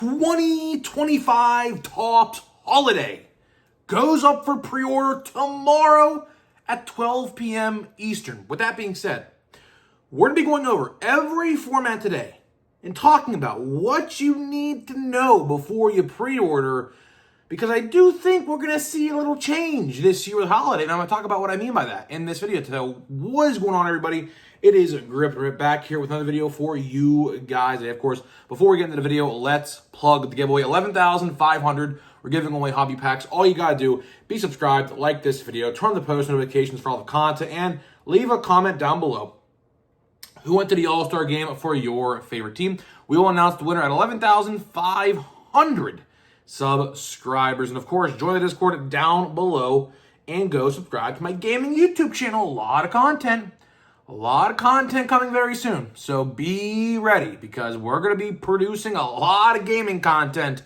2025 Topps Holiday goes up for pre-order tomorrow at 12 p.m. Eastern. With that being said, we're going to be going over every format today and talking about what you need to know before you pre-order, because I do think we're going to see a little change this year with Holiday, and I'm going to talk about what I mean by that in this video today. What is going on, everybody? It is Grip Rip back here with another video for you guys. And of course, before we get into the video, let's plug the giveaway. 11,500. We're giving away hobby packs. All you got to do, be subscribed, like this video, turn on the post notifications for all the content, and leave a comment down below who went to the All-Star game for your favorite team. We will announce the winner at 11,500 subscribers. And of course, join the Discord down below and go subscribe to my gaming YouTube channel. A lot of content coming very soon. So be ready, because we're going to be producing a lot of gaming content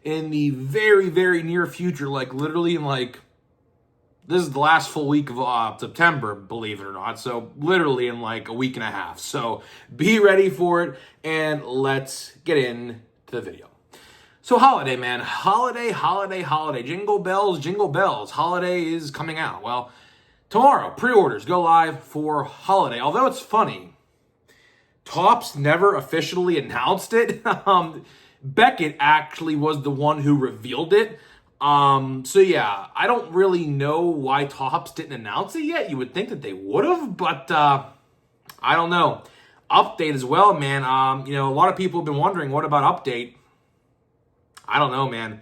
in the very, very near future. Like literally in this is the last full week of September, believe it or not. So literally in like a week and a half. So be ready for it, and let's get into the video. So Holiday, man. Holiday. Jingle bells. Holiday is coming out. Well, tomorrow, pre-orders go live for Holiday. Although it's funny, Topps never officially announced it. Beckett actually was the one who revealed it. So yeah, I don't really know why Topps didn't announce it yet. You would think that they would have, but I don't know. Update as well, man. A lot of people have been wondering, what about Update? I don't know, man.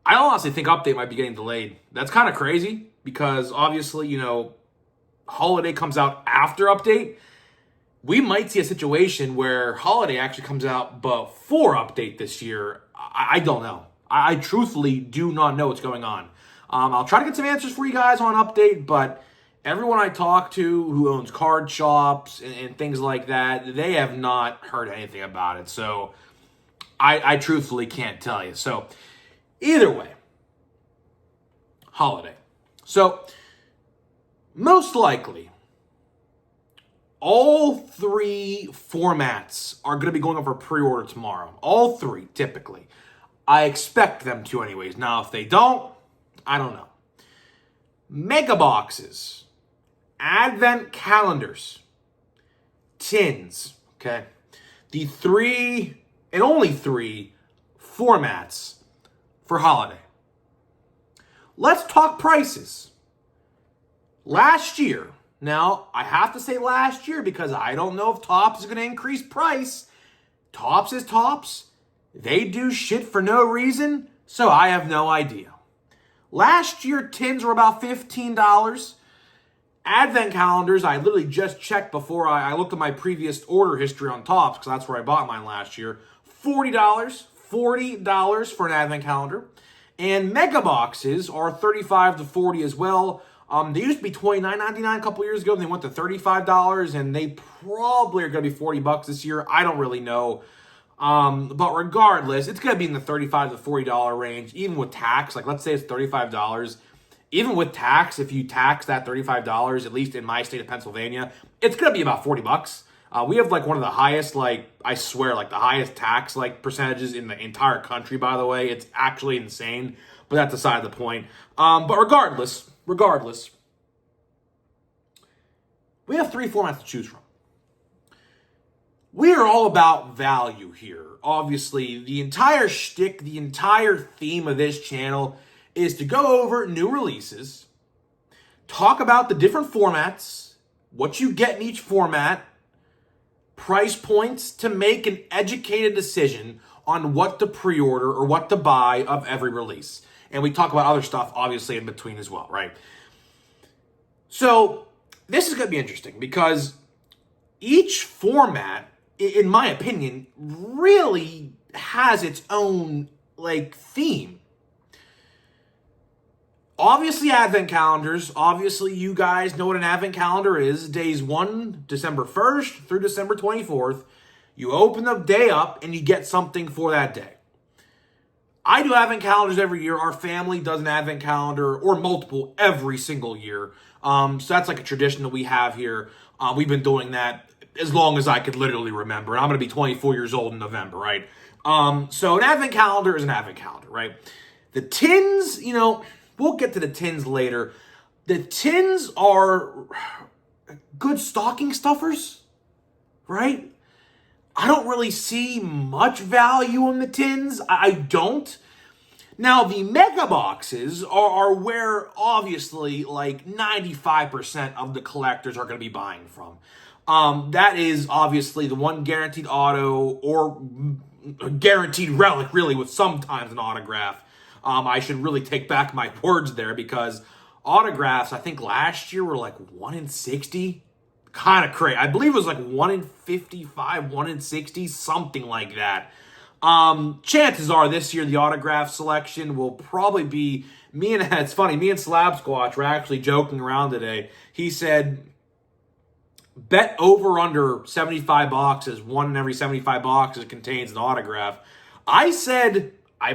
I honestly think Update might be getting delayed. That's kind of crazy, because obviously, Holiday comes out after Update. We might see a situation where Holiday actually comes out before Update this year. I don't know. I truthfully do not know what's going on. I'll try to get some answers for you guys on Update, but everyone I talk to who owns card shops and things like that, they have not heard anything about it. So I truthfully can't tell you. So either way, Holiday. So most likely, all three formats are going to be going over pre-order tomorrow. All three, typically. I expect them to anyways. Now, if they don't, I don't know. Mega boxes, advent calendars, tins, okay? The three and only three formats for Holiday. Let's talk prices. Last year, now I have to say last year because I don't know if Topps is going to increase price. Topps is Topps. They do shit for no reason, so I have no idea. Last year, tins were about $15. Advent calendars, I literally just checked before I looked at my previous order history on Topps, because that's where I bought mine last year. $40. $40 for an advent calendar. And mega boxes are $35 to $40 as well. They used to be $29.99 a couple years ago, and they went to $35, and they probably are going to be $40 this year. I don't really know. But regardless, it's going to be in the $35 to $40 range, even with tax. Like, let's say it's $35. Even with tax, if you tax that $35, at least in my state of Pennsylvania, it's going to be about $40. We have one of the highest, I swear, the highest tax percentages in the entire country, by the way. It's actually insane, but that's aside the point. But regardless, we have three formats to choose from. We are all about value here. Obviously, the entire shtick, the entire theme of this channel is to go over new releases, talk about the different formats, what you get in each format, price points, to make an educated decision on what to pre-order or what to buy of every release. And we talk about other stuff, obviously, in between as well, right? So this is going to be interesting, because each format, in my opinion, really has its own theme. Obviously, advent calendars. Obviously, you guys know what an advent calendar is. Days 1, December 1st through December 24th. You open the day up and you get something for that day. I do advent calendars every year. Our family does an advent calendar, or multiple, every single year. So that's a tradition that we have here. We've been doing that as long as I could literally remember. And I'm going to be 24 years old in November, right? So an advent calendar is an advent calendar, right? The tins, we'll get to the tins later. The tins are good stocking stuffers, right? I don't really see much value in the tins. I don't. Now, the mega boxes are where, obviously, like 95% of the collectors are going to be buying from. That is, obviously, the one guaranteed auto or guaranteed relic, really, with sometimes an autograph. I should really take back my words there, because autographs, I think last year, were like 1 in 60. Kind of crazy. I believe it was like 1 in 55, 1 in 60, something like that. Chances are this year the autograph selection will probably be it's funny, me and Slab Squatch were actually joking around today. He said, bet over under 75 boxes, one in every 75 boxes contains an autograph. I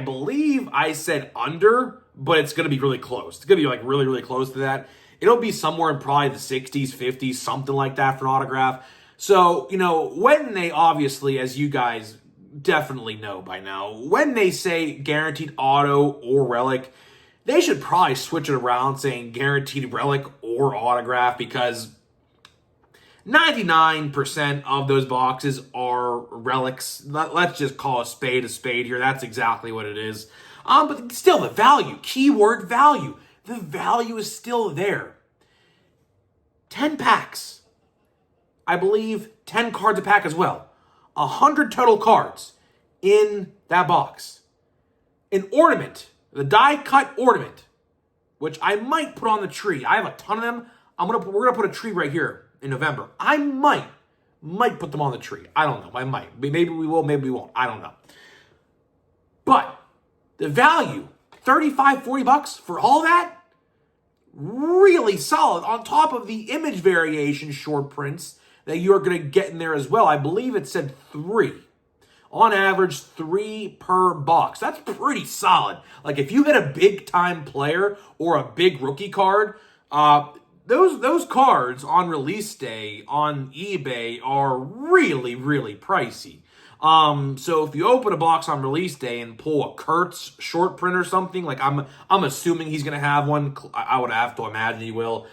believe I said under, but it's going to be really close. It's going to be like really, really close to that. It'll be somewhere in probably the 60s, 50s, something like that for an autograph. So, when they obviously, as you guys definitely know by now, when they say guaranteed auto or relic, they should probably switch it around saying guaranteed relic or autograph, because 99% of those boxes are relics. Let's just call a spade here. That's exactly what it is. But still, the value, keyword value, the value is still there. 10 packs. I believe 10 cards a pack as well. 100 total cards in that box. An ornament, the die-cut ornament, which I might put on the tree. I have a ton of them. We're gonna put a tree right here in November. I might put them on the tree. I don't know. I might. Maybe we will, maybe we won't. I don't know. But the value, $35, $40 for all that, really solid, on top of the image variation short prints that you're going to get in there as well. I believe it said 3. On average, 3 per box. That's pretty solid. Like, if you hit a big-time player or a big rookie card, those cards on release day on eBay are really, really pricey. So if you open a box on release day and pull a Kurtz short print or something, like I'm assuming he's going to have one. I would have to imagine he will.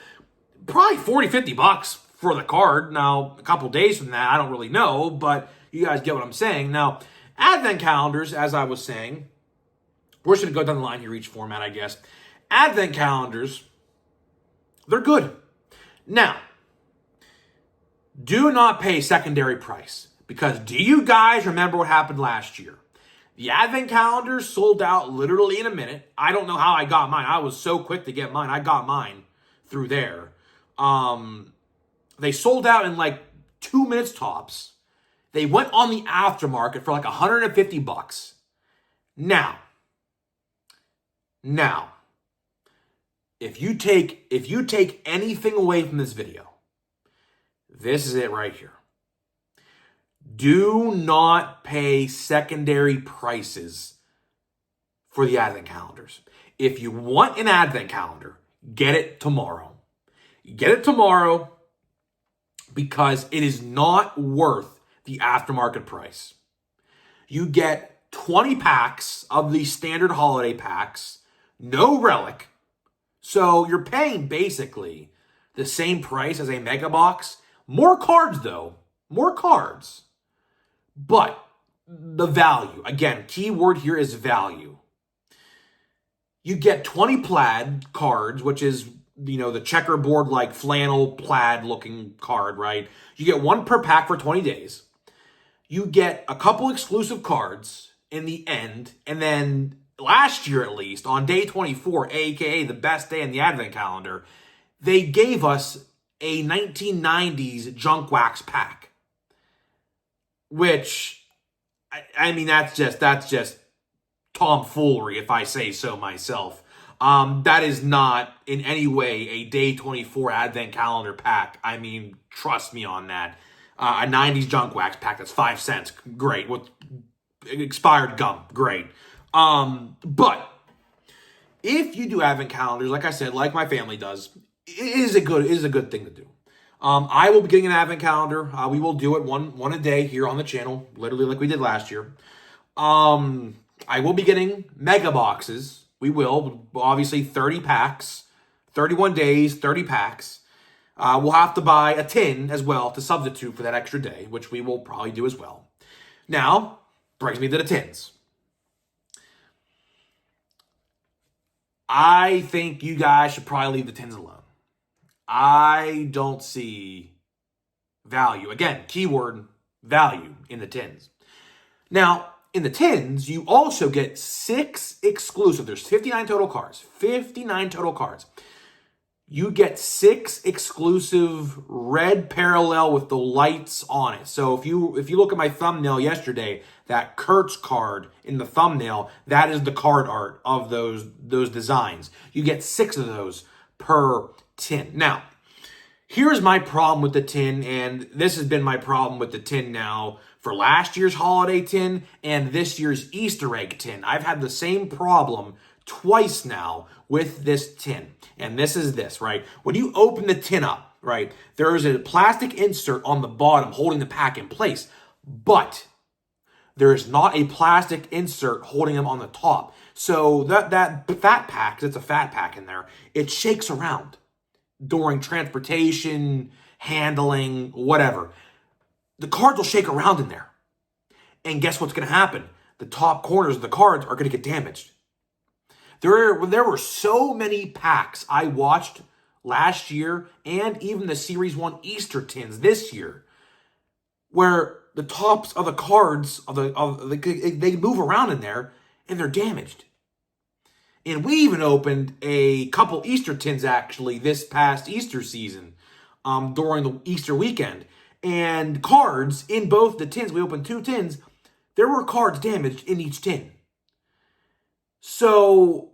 Probably $40, $50 for the card. Now, a couple days from that, I don't really know, but you guys get what I'm saying. Now, advent calendars, as I was saying, we're just going to go down the line here, each format, I guess. Advent calendars, they're good. Now, do not pay secondary price. Because do you guys remember what happened last year? The advent calendar sold out literally in a minute. I don't know how I got mine. I was so quick to get mine. I got mine through there. They sold out in like 2 minutes tops. They went on the aftermarket for like $150. Now, if you take anything away from this video, this is it right here. Do not pay secondary prices for the advent calendars. If you want an advent calendar, get it tomorrow. Get it tomorrow, because it is not worth the aftermarket price. You get 20 packs of the standard holiday packs, no relic. So you're paying basically the same price as a mega box. More cards though, more cards. But the value, again, key word here is value. You get 20 plaid cards, which is, the checkerboard like flannel plaid looking card, right? You get 1 per pack for 20 days. You get a couple exclusive cards in the end. And then last year, at least, on day 24, aka the best day in the advent calendar, they gave us a 1990s junk wax pack. Which, I mean, that's just tomfoolery, if I say so myself. That is not in any way a day 24 advent calendar pack. I mean, trust me on that. A 90s junk wax pack that's 5 cents, great. With expired gum, great. But if you do advent calendars, like I said, like my family does, it is a good thing to do. I will be getting an advent calendar. We will do it one a day here on the channel, literally like we did last year. I will be getting mega boxes. We will, obviously 30 packs, 31 days, 30 packs. We'll have to buy a tin as well to substitute for that extra day, which we will probably do as well. Now, brings me to the tins. I think you guys should probably leave the tins alone. I don't see value. Again, keyword value in the tins. Now, in the tins, you also get 6 exclusive. There's 59 total cards. 59 total cards. You get 6 exclusive red parallel with the lights on it. So if you look at my thumbnail yesterday, that Kurtz card in the thumbnail, that is the card art of those designs. You get 6 of those per tin. Now, here's my problem with the tin, and this has been my problem with the tin now for last year's holiday tin and this year's Easter egg tin. I've had the same problem twice now with this tin. And this is this, right? When you open the tin up, right, there is a plastic insert on the bottom holding the pack in place, but there is not a plastic insert holding them on the top. So that fat pack, it's a fat pack in there, it shakes around during transportation, handling, whatever. The cards will shake around in there. And guess what's going to happen? The top corners of the cards are going to get damaged. There were so many packs I watched last year and even the Series 1 Easter tins this year where the tops of the cards, they move around in there and they're damaged. And we even opened a couple Easter tins actually this past Easter season during the Easter weekend. And cards in both the tins, we opened 2 tins, there were cards damaged in each tin. So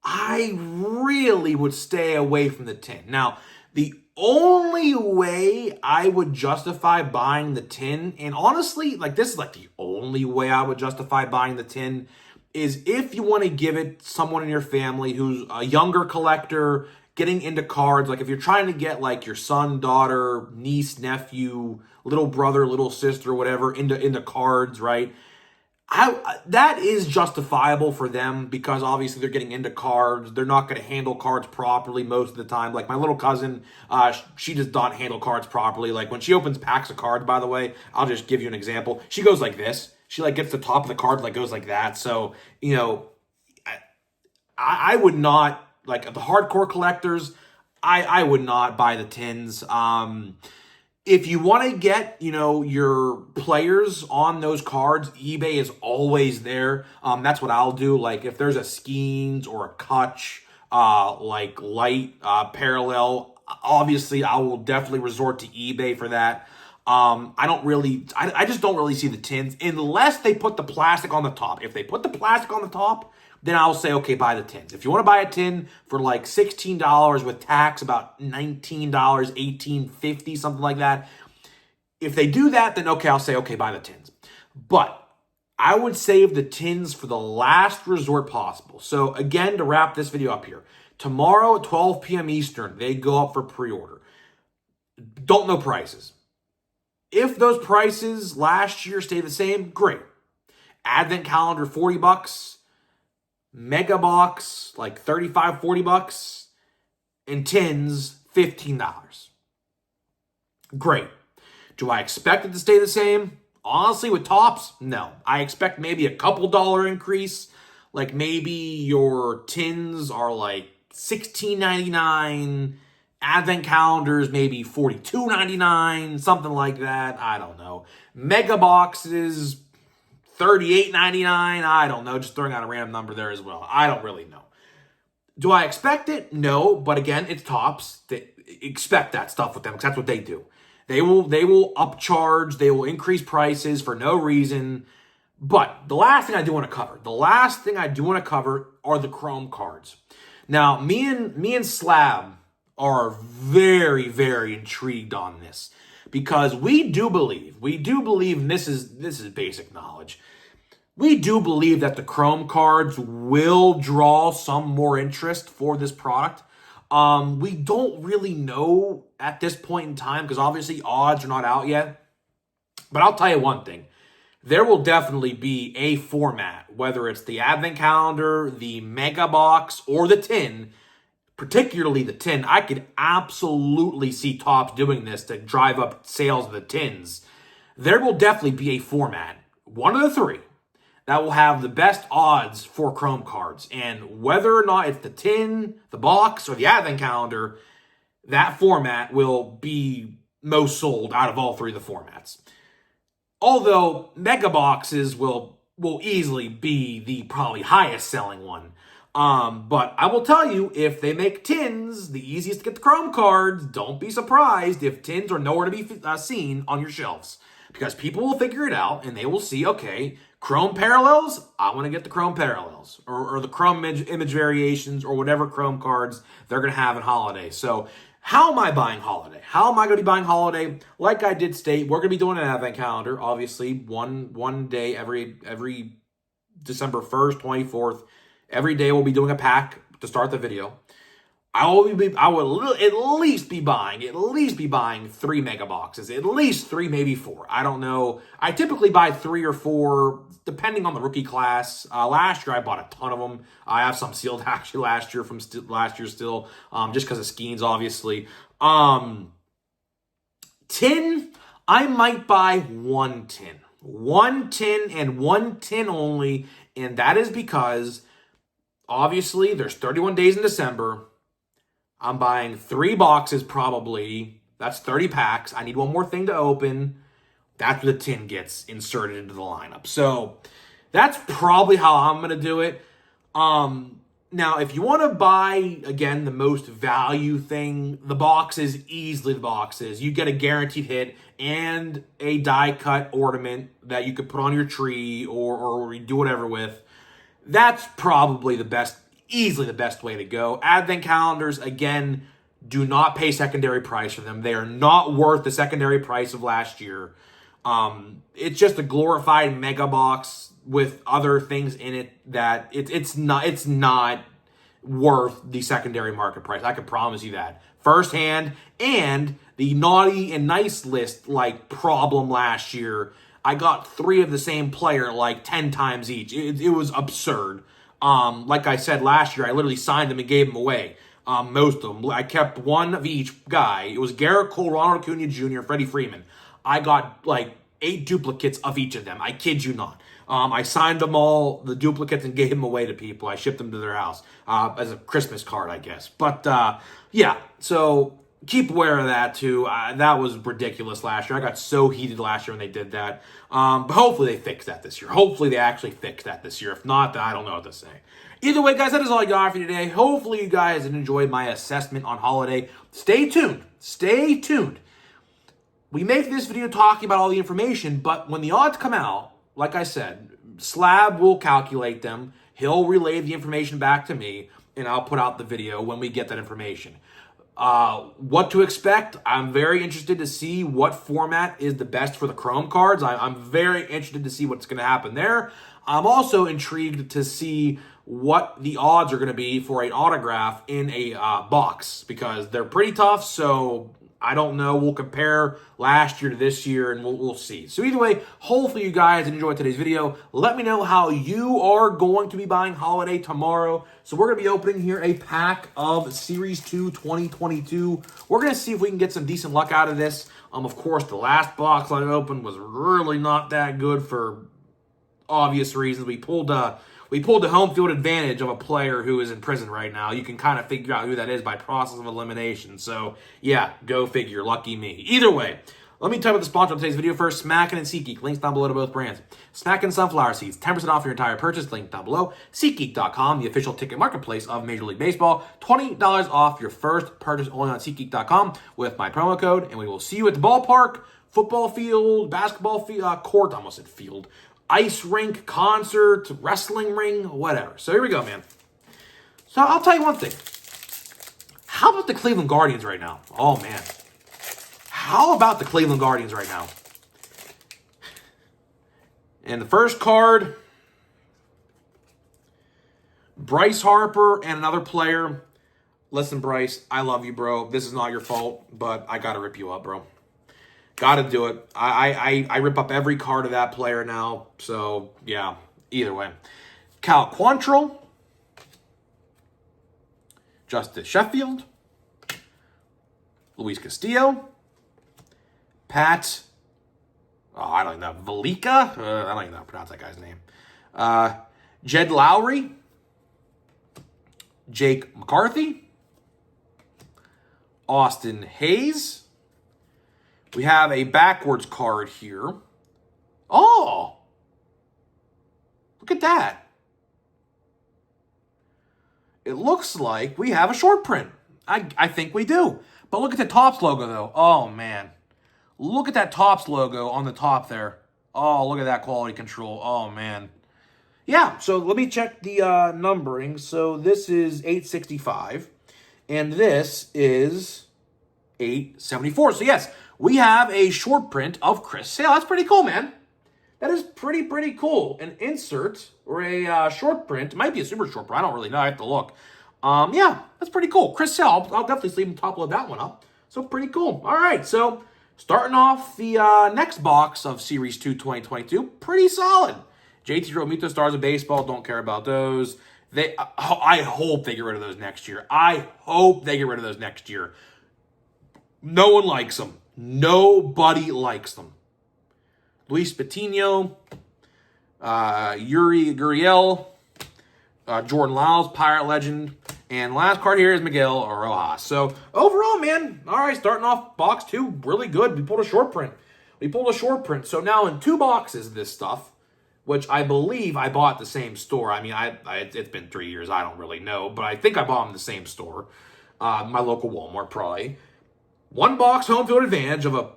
I really would stay away from the tin. Now, the only way I would justify buying the tin, and honestly, like this is like the only way I would justify buying the tin, is if you want to give it someone in your family who's a younger collector, getting into cards. Like if you're trying to get like your son, daughter, niece, nephew, little brother, little sister, whatever, into cards, right? That is justifiable for them because obviously they're getting into cards. They're not going to handle cards properly most of the time. Like my little cousin, she does not handle cards properly. Like when she opens packs of cards, by the way, I'll just give you an example. She goes like this. She like gets the top of the card, like goes like that. So, you know, I would not, like the hardcore collectors, I would not buy the tins. If you want to get, you know, your players on those cards, eBay is always there. That's what I'll do. Like if there's a Skeens or a Kutch, like light parallel, obviously I will definitely resort to eBay for that. I just don't really see the tins unless they put the plastic on the top. If they put the plastic on the top, then I'll say, okay, buy the tins. If you want to buy a tin for like $16 with tax, about $19, $18.50, something like that. If they do that, then okay, I'll say, okay, buy the tins. But I would save the tins for the last resort possible. So again, to wrap this video up here, tomorrow at 12 p.m. Eastern, they go up for pre-order. Don't know prices. If those prices last year stay the same, great. Advent calendar, $40. Mega box, like $35, $40. And tins, $15. Great. Do I expect it to stay the same? Honestly, with tops, no. I expect maybe a couple dollar increase. Like maybe your tins are like $16.99. Advent calendars, maybe $42.99, something like that. I don't know. Mega boxes, $38.99. I don't know. Just throwing out a random number there as well. I don't really know. Do I expect it? No. But again, it's tops. They expect that stuff with them because that's what they do. They will upcharge. They will increase prices for no reason. But the last thing I do want to cover are the Chrome cards. Now, me and Slab are very, very intrigued on this because we do believe, and this is basic knowledge, we do believe that the Chrome cards will draw some more interest for this product. We don't really know at this point in time because obviously odds are not out yet. But I'll tell you one thing. there will definitely be a format, whether it's the Advent Calendar, the Mega Box, or the tin, particularly the tin. I could absolutely see Topps doing this to drive up sales of the tins. There will definitely be a format, one of the three, that will have the best odds for Chrome cards. And whether or not it's the tin, the box, or the Advent Calendar, that format will be most sold out of all three of the formats. Although Mega Boxes will easily be the probably highest selling one. But I will tell you, if they make tins the easiest to get the Chrome cards, don't be surprised if tins are nowhere to be seen on your shelves. Because people will figure it out and they will see, okay, Chrome parallels, I want to get the Chrome parallels. Or the Chrome image variations or whatever Chrome cards they're going to have in Holiday. So how am I buying Holiday? How am I going to be buying Holiday? Like I did state, we're going to be doing an Advent Calendar, obviously, one day every December 1st, 24th. Every day we'll be doing a pack to start the video. I will at least be buying 3 Mega Boxes, at least 3, maybe 4. I don't know. I typically buy 3 or 4, depending on the rookie class. Last year I bought a ton of them. I have some sealed actually last year from last year still, just because of Skeens, obviously. Tin, I might buy 1 tin, 1 tin and 1 tin only, and that is because obviously there's 31 days in December. I'm buying 3 boxes probably. That's 30 packs. I need one more thing to open. That's where the tin gets inserted into the lineup. So that's probably how I'm going to do it. Now, if you want to buy, again, the most value thing, the boxes, easily the boxes. You get a guaranteed hit and a die-cut ornament that you could put on your tree or do whatever with. That's probably the best, easily the best way to go. Advent calendars, again, do not pay secondary price for them. They are not worth the secondary price of last year. It's just a glorified mega box with other things in it that it's not worth the secondary market price. I can promise you that firsthand. And the naughty and nice list like problem last year, I got 3 of the same player like 10 times each. It was absurd. Like I said last year, I literally signed them and gave them away. Most of them. I kept 1 of each guy. It was Garrett Cole, Ronald Acuna Jr., Freddie Freeman. I got like 8 duplicates of each of them. I kid you not. I signed them all, the duplicates, and gave them away to people. I shipped them to their house as a Christmas card, I guess. But yeah, so keep aware of that too. That was ridiculous last year. I got so heated last year when they did that. But hopefully they fix that this year. Hopefully they actually fix that this year. If not, then I don't know what to say. Either way, guys, that is all I got for you today. Hopefully you guys enjoyed my assessment on Holiday. Stay tuned. Stay tuned. We make this video talking about all the information, but when the odds come out, like I said, Slab will calculate them. He'll relay the information back to me, and I'll put out the video when we get that information. What to expect? I'm very interested to see what format is the best for the Chrome cards. I'm very interested to see what's going to happen there. I'm also intrigued to see what the odds are going to be for an autograph in a box, because they're pretty tough, so I don't know. We'll compare last year to this year, and we'll see. So either way, hopefully you guys enjoyed today's video. Let me know how you are going to be buying Holiday tomorrow. So we're going to be opening here a pack of Series 2 2022. We're going to see if we can get some decent luck out of this. Of course, the last box I opened was really not that good for obvious reasons. We pulled the home field advantage of a player who is in prison right now. You can kind of figure out who that is by process of elimination. So, yeah, go figure. Lucky me. Either way, let me tell you about the sponsor of today's video first, Smackin' and SeatGeek. Links down below to both brands. Smackin' Sunflower Seeds, 10% off your entire purchase. Link down below. SeatGeek.com, the official ticket marketplace of Major League Baseball. $20 off your first purchase only on SeatGeek.com with my promo code. And we will see you at the ballpark, football field, basketball field, court, almost said field, ice rink, concert, wrestling ring, whatever. So here we go, man. So I'll tell you one thing. How about the Cleveland Guardians right now? Oh, man. How about the Cleveland Guardians right now? And the first card, Bryce Harper and another player. Listen, Bryce, I love you, bro. This is not your fault, but I got to rip you up, bro. Got to do it. I rip up every card of that player now. So, yeah, either way. Cal Quantrill. Justice Sheffield. Luis Castillo. Pat. Oh, I don't know. Velika? I don't even know how to pronounce that guy's name. Jed Lowry. Jake McCarthy. Austin Hayes. We have a backwards card here. Oh! Look at that. It looks like we have a short print. I think we do. But look at the Topps logo, though. Oh, man. Look at that Topps logo on the top there. Oh, look at that quality control. Oh, man. Yeah, so let me check the numbering. So this is 865, and this is 874. So, yes, we have a short print of Chris Sale. That's pretty cool, man. That is pretty cool. An insert or a short print. It might be a super short print. I don't really know. I have to look. Yeah, that's pretty cool. Chris Sale, I'll definitely sleeve him top load that one up. So pretty cool. All right, so starting off the next box of Series 2 2022, pretty solid. JT Realmuto Stars of Baseball, don't care about those. I hope they get rid of those next year. I hope they get rid of those next year. No one likes them. Nobody likes them. Luis Patino, Yuri Gurriel, Jordan Lyles, Pirate Legend, and last card here is Miguel Rojas. So overall, man, all right, starting off box 2, really good. We pulled a short print. So now in 2 boxes of this stuff, which I believe I bought at the same store. I mean, it's been 3 years. I don't really know, but I think I bought them in the same store, my local Walmart probably. 1 box home field advantage of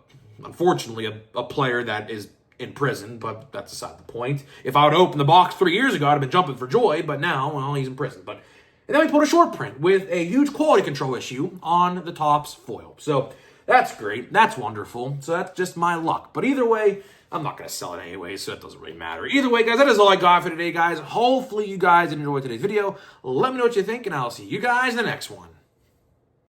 unfortunately, a player that is in prison, but that's aside the point. If I would open the box 3 years ago, I'd have been jumping for joy, but now, well, he's in prison. And then we put a short print with a huge quality control issue on the Topps foil. So that's great. That's wonderful. So that's just my luck. But either way, I'm not going to sell it anyway, so it doesn't really matter. Either way, guys, that is all I got for today, guys. Hopefully you guys enjoyed today's video. Let me know what you think, and I'll see you guys in the next one.